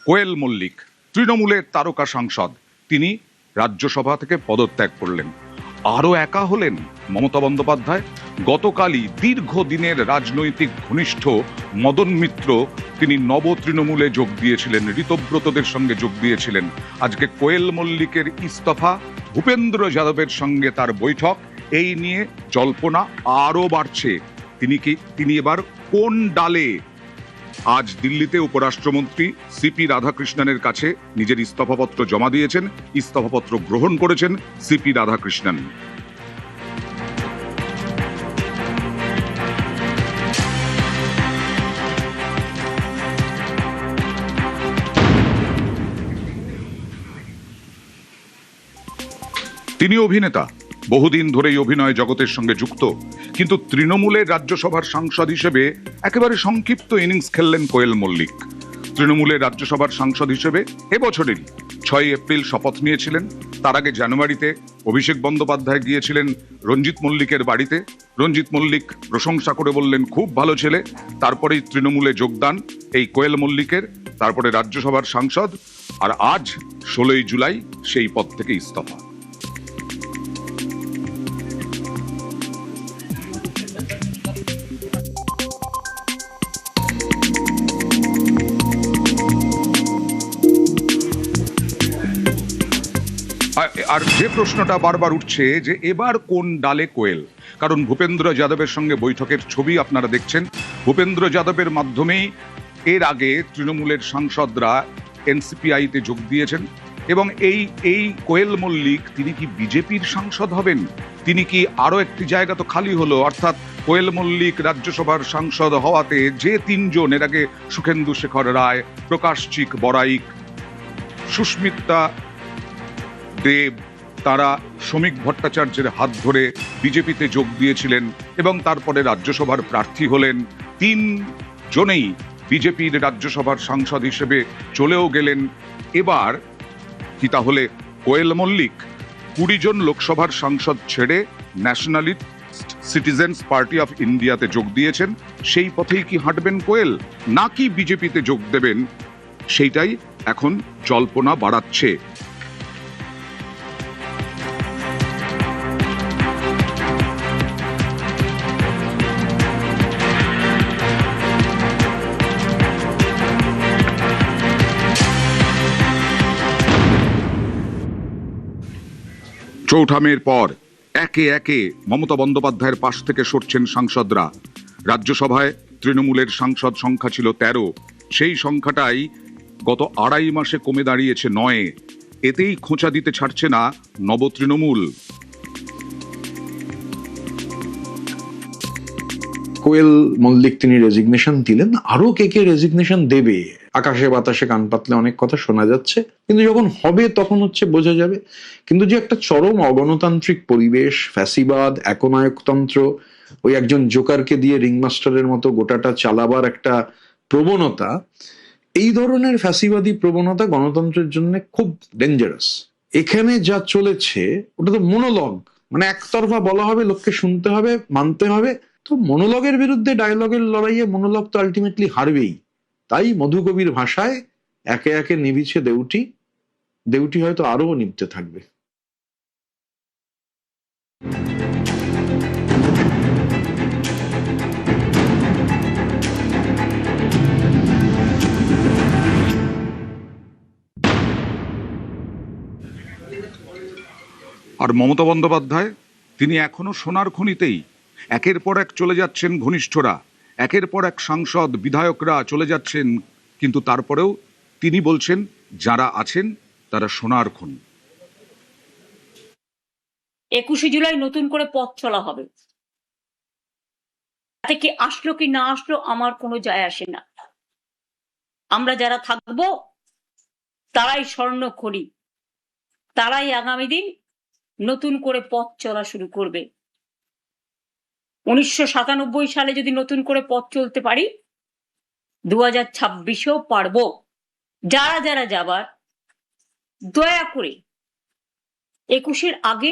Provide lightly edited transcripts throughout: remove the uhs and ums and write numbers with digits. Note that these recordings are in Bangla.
কোয়েল মল্লিক তৃণমূলের তারকা সাংসদ, তিনি রাজ্যসভা থেকে পদত্যাগ করলেন। আরো একা হলেন মমতা বন্দ্যোপাধ্যায়। গতকালই দীর্ঘদিনের রাজনৈতিক ঘনিষ্ঠ মদন মিত্র তিনি নব তৃণমূলে যোগ দিয়েছিলেন, ঋতব্রতদের সঙ্গে যোগ দিয়েছিলেন। আজকে কোয়েল মল্লিকের ইস্তফা, ভূপেন্দ্র যাদবের সঙ্গে তার বৈঠক, এই নিয়ে জল্পনা আরো বাড়ছে। তিনি এবার কোন ডালে? আজ দিল্লিতে উপরাষ্ট্রমন্ত্রী সিপি রাধাকৃষ্ণনের কাছে নিজের ইস্তফাপত্র জমা দিয়েছেন। ইস্তফাপত্র গ্রহণ করেছেন সিপি রাধাকৃষ্ণন। তিনি অভিনেতা, বহুদিন ধরেই অভিনয় জগতের সঙ্গে যুক্ত, কিন্তু তৃণমূলের রাজ্যসভার সাংসদ হিসেবে একেবারে সংক্ষিপ্ত ইনিংস খেললেন কোয়েল মল্লিক। তৃণমূলের রাজ্যসভার সাংসদ হিসেবে এবছরেরই 6 এপ্রিল শপথ নিয়েছিলেন। তার আগে জানুয়ারিতে অভিষেক বন্দ্যোপাধ্যায় গিয়েছিলেন রঞ্জিত মল্লিকের বাড়িতে। রঞ্জিত মল্লিক প্রশংসা করে বললেন খুব ভালো ছেলে। তারপরেই তৃণমূলে যোগদান এই কোয়েল মল্লিকের, তারপরে রাজ্যসভার সাংসদ, আর আজ 16ই জুলাই সেই পদ থেকে ইস্তফা। আর যে প্রশ্নটা বারবার উঠছে যে এবার কোন ডালে কোয়েল, কারণ ভূপেন্দ্র যাদবের সঙ্গে বৈঠকের ছবি আপনারা দেখছেন। ভূপেন্দ্র যাদবের মাধ্যমেই এর আগে তৃণমূলের সাংসদরা এনসিপিআইতে যোগ দিয়েছেন, এবং এই কোয়েল মল্লিক তিনি কি বিজেপির সাংসদ হবেন? তিনি কি আরো একটি জায়গা তো খালি হলো, অর্থাৎ কোয়েল মল্লিক রাজ্যসভার সাংসদ হওয়াতে যে 3 জন, এর আগে সুখেন্দু শেখর রায়, প্রকাশ চিক বড়াইক, সুস্মিতা দেব, তারা শ্রমিক ভট্টাচার্যের হাত ধরে বিজেপিতে যোগ দিয়েছিলেন এবং তারপরে রাজ্যসভার প্রার্থী হলেন। 3 জনেই বিজেপির রাজ্যসভার সাংসদ হিসেবে চলেও গেলেন। এবার কি তাহলে কোয়েল মল্লিক 20 জন লোকসভার সাংসদ ছেড়ে ন্যাশনালিস্ট সিটিজেন্স পার্টি অফ ইন্ডিয়াতে যোগ দিয়েছেন? সেই পথেই কি হাঁটবেন কোয়েল, নাকি বিজেপিতে যোগ দেবেন? সেইটাই এখন জল্পনা বাড়াচ্ছে। চৌঠা মের পর একে একে মমতা বন্দ্যোপাধ্যায়ের পাশ থেকে সরছেন সাংসদরা। রাজ্যসভায় তৃণমূলের সাংসদ সংখ্যা ছিল 13, সেই সংখ্যাটাই গত 2.5 মাসে কমে দাঁড়িয়েছে 9। এতেই খোঁচা দিতে ছাড়ছে না নব তৃণমূল। কোয়েল মল্লিক তিনি রেজিগনেশন দিলেন, আরো কে কে রেজিগনেশন দেবে আকাশে বাতাসে কান পাতলে অনেক কথা শোনা যাচ্ছে, কিন্তু যখন হবে তখন বোঝা যাবে। কিন্তু যে একটা চরম অগণতান্ত্রিক পরিবেশ, ফ্যাসিবাদ, একনায়কতন্ত্র, ওই একজন জোকারকে দিয়ে রিংমাস্টারের মতো গোটাটা চালাবার একটা প্রবণতা, এই ধরনের ফ্যাসিবাদী প্রবণতা গণতন্ত্রের জন্য খুব ডেঞ্জারাস। এখানে যা চলেছে ওটা তো মনোলগ, মানে একতরফা বলা হবে, লোককে শুনতে হবে, মানতে হবে। তো মনোলগের বিরুদ্ধে ডায়লগের লড়াইয়ে মনোলগ তো আলটিমেটলি হারবেই। তাই মধুকবির ভাষায় একে একে নিভিছে দেউটি, দেউটি হয়তো আরো নিভতে থাকবে। আর মমতা বন্দ্যোপাধ্যায় তিনি এখনো সোনার খনিতেই। একের পর এক চলে যাচ্ছেন ঘনিষ্ঠরা, একের পর এক সাংসদ বিধায়করা চলে যাচ্ছেন, কিন্তু তারপরেও তিনি বলছেন যারা আছেন তারা সোনার খনি। 21শে জুলাই নতুন করে পথ চলা হবে, তাতে কি আসলো কি না আসলো আমার কোনো যায় আসে না। আমরা যারা থাকবো তারাই স্বর্ণখনি, তারাই আগামী দিন নতুন করে পথ চলা শুরু করবে। 1997 সালে যদি নতুন করে পথ চলতে পারি, 2026-এও পারবো। যারা যারা যাবার দয়া করে 21-এর আগে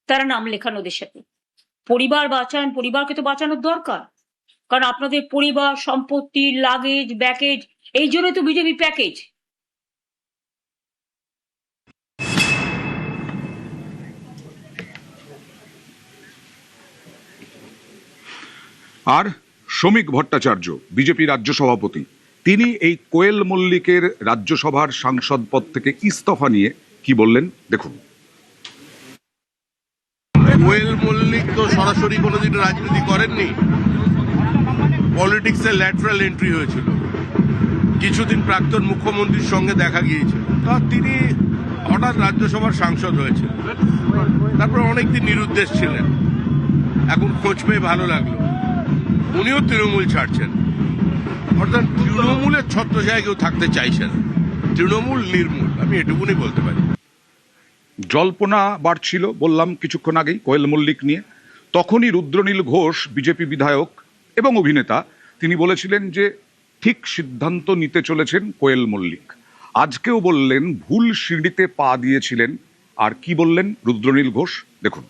তারা নাম লেখান ওদের সাথে। পরিবার বাঁচান, পরিবারকে তো বাঁচানোর দরকার, কারণ আপনাদের পরিবার, সম্পত্তি, লাগেজ, ব্যাগেজ এই জন্য তো বিজেপি প্যাকেজ। আর শ্রমিক ভট্টাচার্য বিজেপি রাজ্য সভাপতি, তিনি এই কোয়েল মল্লিকের রাজ্যসভার সাংসদ পদ থেকে ইস্তফা নিয়ে কি বললেন দেখুন। কোয়েল মল্লিক তো সরাসরি কোনোদিন রাজনীতি করেননি, পলিটিক্সে ল্যাটারাল এন্ট্রি হয়েছিল। কিছুদিন প্রাক্তন মুখ্যমন্ত্রীর সঙ্গে দেখা গিয়েছিল, তা তিনি হঠাৎ রাজ্যসভার সাংসদ হয়েছেন। তারপর অনেকদিন নিরুদ্দেশ ছিলেন, এখন খোঁজ পেয়ে ভালো লাগলো উনিও তৃণমূল ছাড়ছেন। অর্থাৎ তৃণমূলের ছত্রছায়ায় কেউ থাকতে চাইছেন, তৃণমূল নির্মূল, আমি এটুকুনি বলতে পারি। জল্পনা বাড়ছিল বললাম কিছুক্ষণ আগেই কোয়েল মল্লিক নিয়ে, তখনই রুদ্রনীল ঘোষ বিজেপি বিধায়ক এবং অভিনেতা তিনি বলেছিলেন যে ঠিক সিদ্ধান্ত নিতে চলেছেন কোয়েল মল্লিক। আজকেও বললেন ভুল সিঁড়িতে পা দিয়েছিলেন। আর কি বললেন রুদ্রনীল ঘোষ দেখুন।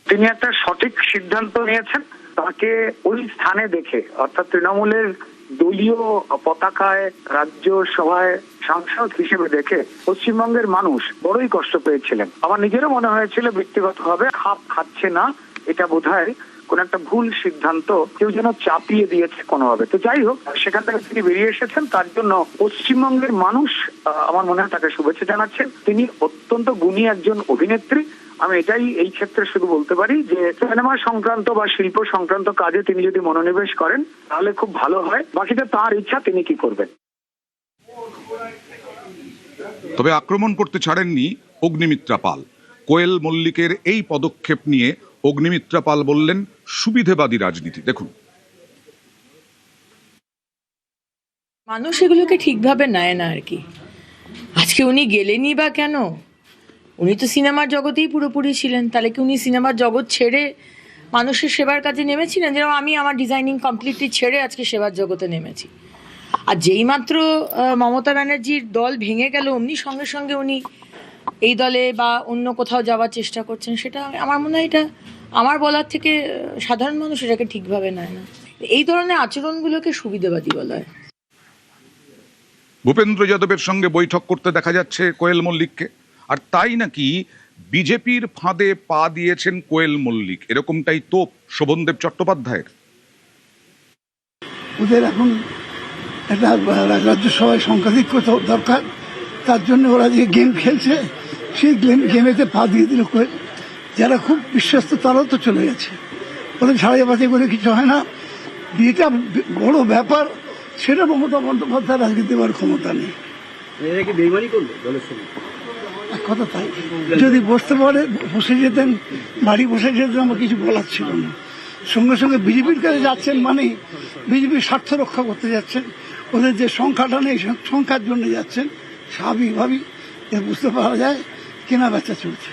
তিনি একটা সঠিক সিদ্ধান্ত নিয়েছেন, তাকে ওই স্থানে দেখে অর্থাৎ তৃণমূলের দলীয় পতাকায় রাজ্যসভায় সাংসদ হিসেবে দেখে পশ্চিমবঙ্গের মানুষ বড়ই কষ্ট পেয়েছিলেন। আমার নিজেরও মনে হয়েছিল ব্যক্তিগতভাবে খাপ খাচ্ছে না, এটা বোধহয় কোন একটা ভুল সিদ্ধান্ত কেউ যেন চাপিয়ে দিয়েছে কোনোভাবে। তো যাই হোক, সেখান থেকে তিনি বেরিয়ে এসেছেন, তার জন্য পশ্চিমবঙ্গের মানুষ আমার মনে হয় তাকে শুভেচ্ছা জানাচ্ছেন। তিনি অত্যন্ত গুণী একজন অভিনেত্রী। আমি এটাই এই ক্ষেত্রে শুধু বলতে পারি যে সিনেমা সংক্রান্ত বা শিল্প সংক্রান্ত কাজে তিনি যদি মনোনিবেশ করেন তাহলে খুব ভালো হয়, বাকিটা তার ইচ্ছা তিনি কি করবেন। তবে আক্রমণ করতে ছাড়েননি অগ্নিমিত্রা পাল। কোয়েল মল্লিকের এই পদক্ষেপ নিয়ে অগ্নিমিত্রা পাল বললেন সুবিধেবাদী রাজনীতি দেখুন। মানুষ এগুলোকে ঠিকভাবে নেয় না আর কি। আজকে উনি গেলেনই বা কেন? উনি তো সিনেমার জগতেই পুরোপুরি ছিলেন, তাহলে কি উনি সিনেমার জগৎ ছেড়ে মানুষের সেবার কাজে নেমেছিলেন? যেরকম আমি আমার ডিজাইনিং কমপ্লিটলি ছেড়ে আজকে সেবার জগতে নেমেছি। আর যেই মাত্র মমতা ব্যানার্জির দল ভেঙে গেল অমনি সঙ্গে সঙ্গে উনি এই দলে বা অন্য কোথাও যাওয়ার চেষ্টা করছেন, সেটা আমার মনে হয় এটা আমার বলার থেকে সাধারণ মানুষ এটাকে ঠিকভাবে নেয় না। এই ধরনের আচরণগুলোকে সুবিধাবাদী বলা হয়। ভূপেন্দ্র যাদবের সঙ্গে বৈঠক করতে দেখা যাচ্ছে কোয়েল মল্লিককে, আর তাই নাকি বিজেপির ফাঁদে পা দিয়েছেন কোয়েল মল্লিক, এরকমটাই তো শোভনদেব চট্টোপাধ্যায়ের। ওদের এখন একটা রাজ্যসভায় সংখ্যাধিক্য দরকার, তার জন্য ওরা যে গেম খেলছে সেই গেমেতে পা দিয়ে দিল কোয়েল। যারা খুব বিশ্বস্ত তারাও তো চলে গেছে, ওদের ঝাড়িয়ে বাছাই করে কিছু হয় না। বিয়েটা বড় ব্যাপার, সেটা মমতা বন্দ্যোপাধ্যায় রাজনীতি দেওয়ার ক্ষমতা নেই। এক কথা তাই, যদি বসতে পারে বসে যেতেন, বাড়ি বসে যেতেন, আমার কিছু বলার ছিল না। সঙ্গে সঙ্গে বিজেপির কাছে যাচ্ছেন মানে বিজেপির স্বার্থ রক্ষা করতে যাচ্ছেন, ওদের যে সংখ্যাটা নেই সংখ্যার জন্য যাচ্ছেন। স্বাভাবিকভাবেই বুঝতে পারা যায় কেনা বেচা চলছে।